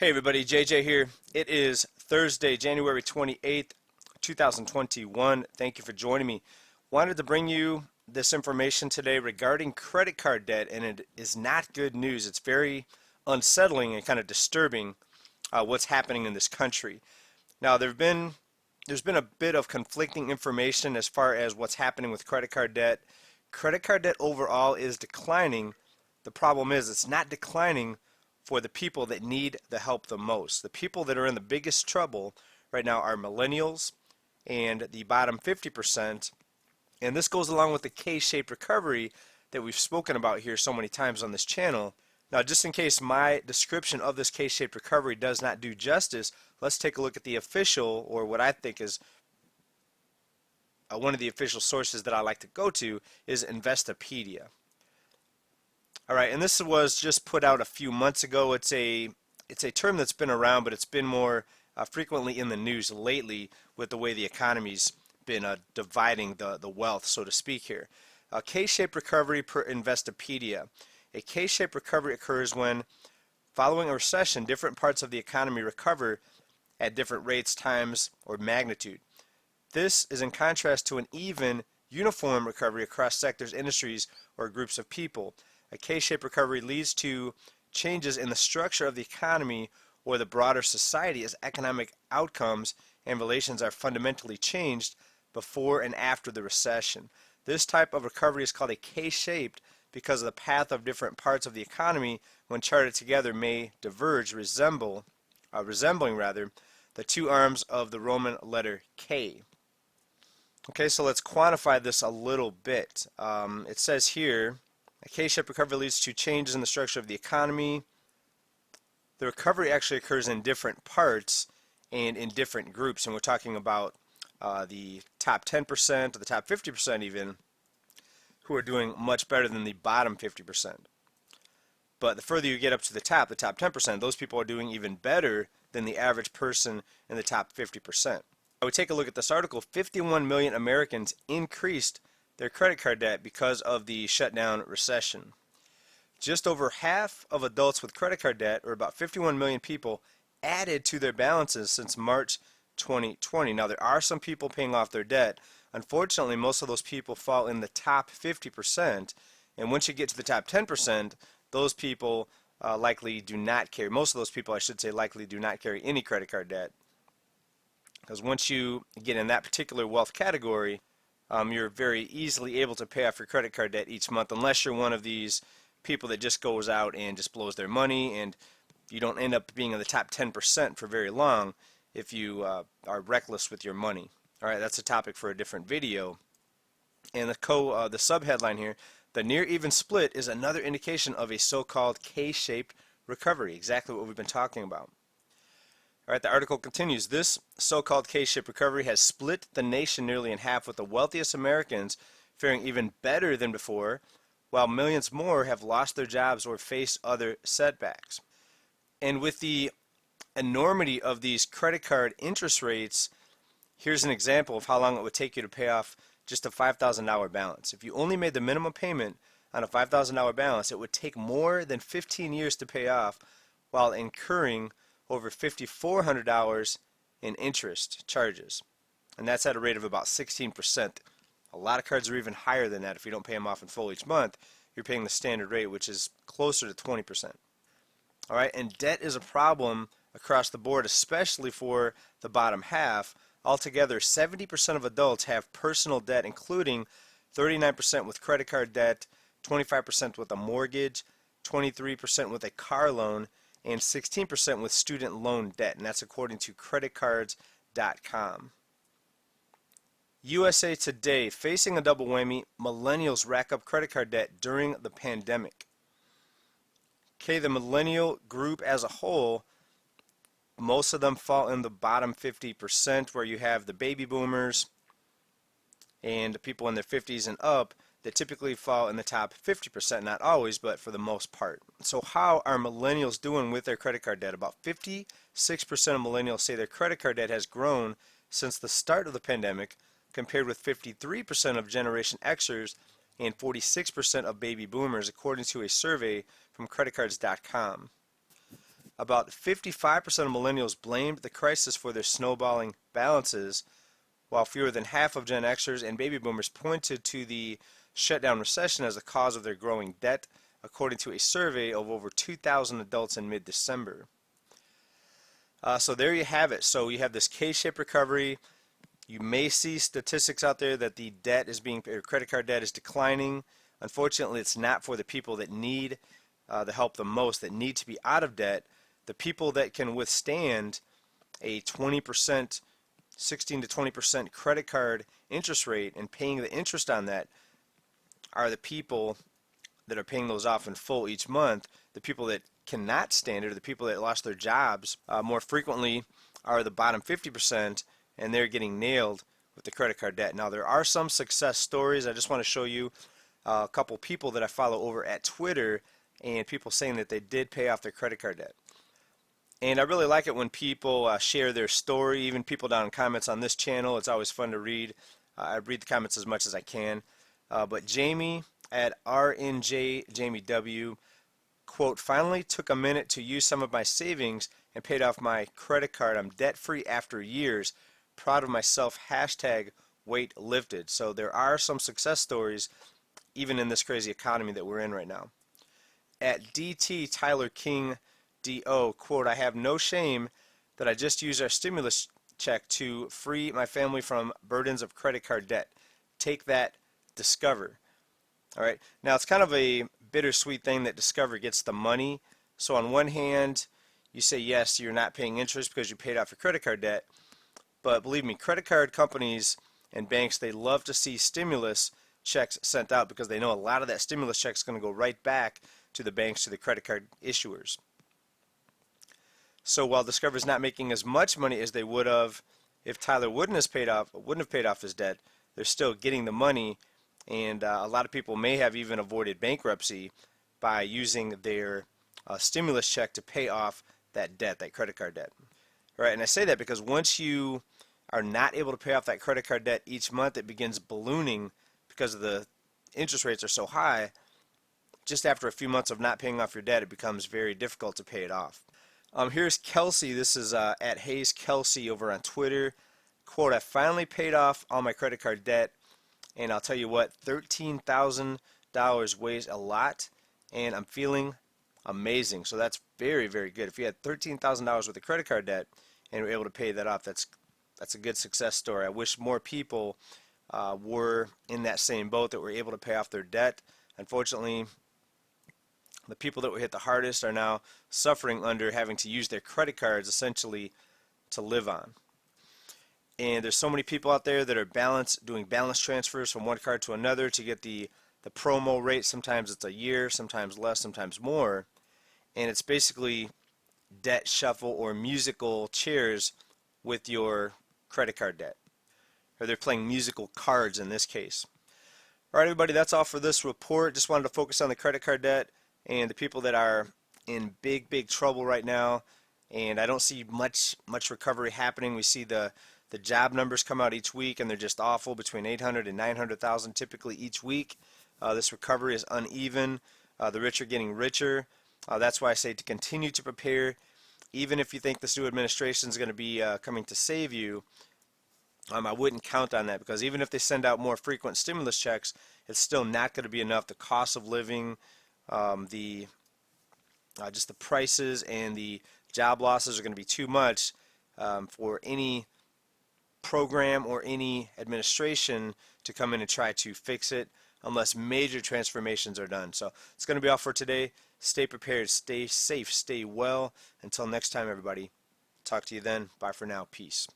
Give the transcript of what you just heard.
Hey everybody, JJ here. It is Thursday, January 28th, 2021. Thank you for joining me. Wanted to bring you this information today regarding credit card debt, and it is not good news. It's very unsettling and kind of disturbing what's happening in this country. Now, there's been a bit of conflicting information as far as what's happening with credit card debt. Credit card debt overall is declining. The problem is it's not declining for the people that need the help the most. The people that are in the biggest trouble right now are millennials and the bottom 50%. And this goes along with the K-shaped recovery that we've spoken about here so many times on this channel. Now, just in case my description of this K-shaped recovery does not do justice, let's take a look at the official, or what I think is one of the official sources that I like to go to, is Investopedia. Alright, and this was just put out a few months ago. It's a term that's been around, but it's been more frequently in the news lately with the way the economy's been dividing the wealth, so to speak here. K-shaped recovery per Investopedia. A K-shaped recovery occurs when, following a recession, different parts of the economy recover at different rates, times, or magnitude. This is in contrast to an even, uniform recovery across sectors, industries, or groups of people. A K-shaped recovery leads to changes in the structure of the economy or the broader society as economic outcomes and relations are fundamentally changed before and after the recession. This type of recovery is called a K-shaped because of the path of different parts of the economy when charted together may diverge, resembling the two arms of the Roman letter K. Okay, so let's quantify this a little bit. It says here, a K-shaped recovery leads to changes in the structure of the economy. The recovery actually occurs in different parts and in different groups, and we're talking about the top 10% or the top 50% even, who are doing much better than the bottom 50%. But the further you get up to the top 10%, those people are doing even better than the average person in the top 50%. I would take a look at this article. 51 million Americans increased their credit card debt because of the shutdown recession. Just over half of adults with credit card debt, or about 51 million people, added to their balances since March 2020. Now, there are some people paying off their debt. Unfortunately, most of those people fall in the top 50%, and once you get to the top 10%, those people likely do not carry, most of those people, I should say, likely do not carry any credit card debt. Because once you get in that particular wealth category, you're very easily able to pay off your credit card debt each month, unless you're one of these people that just goes out and just blows their money, and you don't end up being in the top 10% for very long if you are reckless with your money. Alright, that's a topic for a different video. And the subheadline here, the near even split is another indication of a so-called K-shaped recovery, exactly what we've been talking about. Alright, the article continues. This so-called K-shaped recovery has split the nation nearly in half, with the wealthiest Americans faring even better than before, while millions more have lost their jobs or face other setbacks. And with the enormity of these credit card interest rates, here's an example of how long it would take you to pay off just a $5,000 balance. If you only made the minimum payment on a $5,000 balance, it would take more than 15 years to pay off, while incurring over $5,400 in interest charges. And that's at a rate of about 16%. A lot of cards are even higher than that. If you don't pay them off in full each month, you're paying the standard rate, which is closer to 20%. Alright, and debt is a problem across the board, especially for the bottom half. Altogether, 70% of adults have personal debt, including 39% with credit card debt, 25% with a mortgage, 23% with a car loan, and 16% with student loan debt, and that's according to creditcards.com. USA Today, facing a double whammy, millennials rack up credit card debt during the pandemic. Okay, the millennial group as a whole, most of them fall in the bottom 50%, where you have the baby boomers and the people in their 50s and up that typically fall in the top 50%, not always, but for the most part. So how are millennials doing with their credit card debt? About 56% of millennials say their credit card debt has grown since the start of the pandemic, compared with 53% of Generation Xers and 46% of baby boomers, according to a survey from creditcards.com. About 55% of millennials blamed the crisis for their snowballing balances, while fewer than half of Gen Xers and baby boomers pointed to the shutdown recession as the cause of their growing debt, according to a survey of over 2,000 adults in mid-December. So there you have it. So you have this K-shaped recovery. You may see statistics out there that the debt is or credit card debt is declining. Unfortunately, it's not for the people that need the help the most, that need to be out of debt. The people that can withstand a 20%, 16 to 20% credit card interest rate and paying the interest on that are the people that are paying those off in full each month. The people that cannot stand it, or the people that lost their jobs, more frequently are the bottom 50%, and they're getting nailed with the credit card debt. Now, there are some success stories. I just want to show you a couple people that I follow over at Twitter, and people saying that they did pay off their credit card debt. And I really like it when people share their story, even people down in comments on this channel. It's always fun to read. I read the comments as much as I can. But Jamie at RNJ quote, finally took a minute to use some of my savings and paid off my credit card. I'm debt free after years. Proud of myself. Hashtag weight lifted. So there are some success stories even in this crazy economy that we're in right now. At DT Tyler King DO, quote, I have no shame that I just used our stimulus check to free my family from burdens of credit card debt. Take that, Discover. All right. Now, it's kind of a bittersweet thing that Discover gets the money. So on one hand, you say yes, you're not paying interest because you paid off your credit card debt. But believe me, credit card companies and banks, they love to see stimulus checks sent out because they know a lot of that stimulus check is going to go right back to the banks, to the credit card issuers. So while Discover is not making as much money as they would have if Tyler wouldn't have paid off his debt, they're still getting the money. And a lot of people may have even avoided bankruptcy by using their stimulus check to pay off that debt, that credit card debt. All right, and I say that because once you are not able to pay off that credit card debt each month, it begins ballooning because of the interest rates are so high. Just after a few months of not paying off your debt, it becomes very difficult to pay it off. Here's Kelsey. This is at Hayes Kelsey over on Twitter. Quote, I finally paid off all my credit card debt. And I'll tell you what, $13,000 weighs a lot, and I'm feeling amazing. So that's very, very good. If you had $13,000 worth of credit card debt and were able to pay that off, that's a good success story. I wish more people were in that same boat, that were able to pay off their debt. Unfortunately, the people that were hit the hardest are now suffering under having to use their credit cards essentially to live on. And there's so many people out there that are doing balance transfers from one card to another to get the promo rate. Sometimes it's a year, sometimes less, sometimes more. And it's basically debt shuffle or musical chairs with your credit card debt. Or they're playing musical cards in this case. All right, everybody, that's all for this report. Just wanted to focus on the credit card debt and the people that are in big, big trouble right now. And I don't see much recovery happening. We see the job numbers come out each week, and they're just awful, between 800 and 900,000 typically each week. This recovery is uneven. The rich are getting richer. That's why I say to continue to prepare. Even if you think this new administration is going to be coming to save you, I wouldn't count on that, because even if they send out more frequent stimulus checks, it's still not going to be enough. The cost of living, just the prices and the job losses are going to be too much for any program or any administration to come in and try to fix it unless major transformations are done. So it's going to be all for today. Stay prepared, stay safe, stay well. Until next time, everybody. Talk to you then. Bye for now. Peace.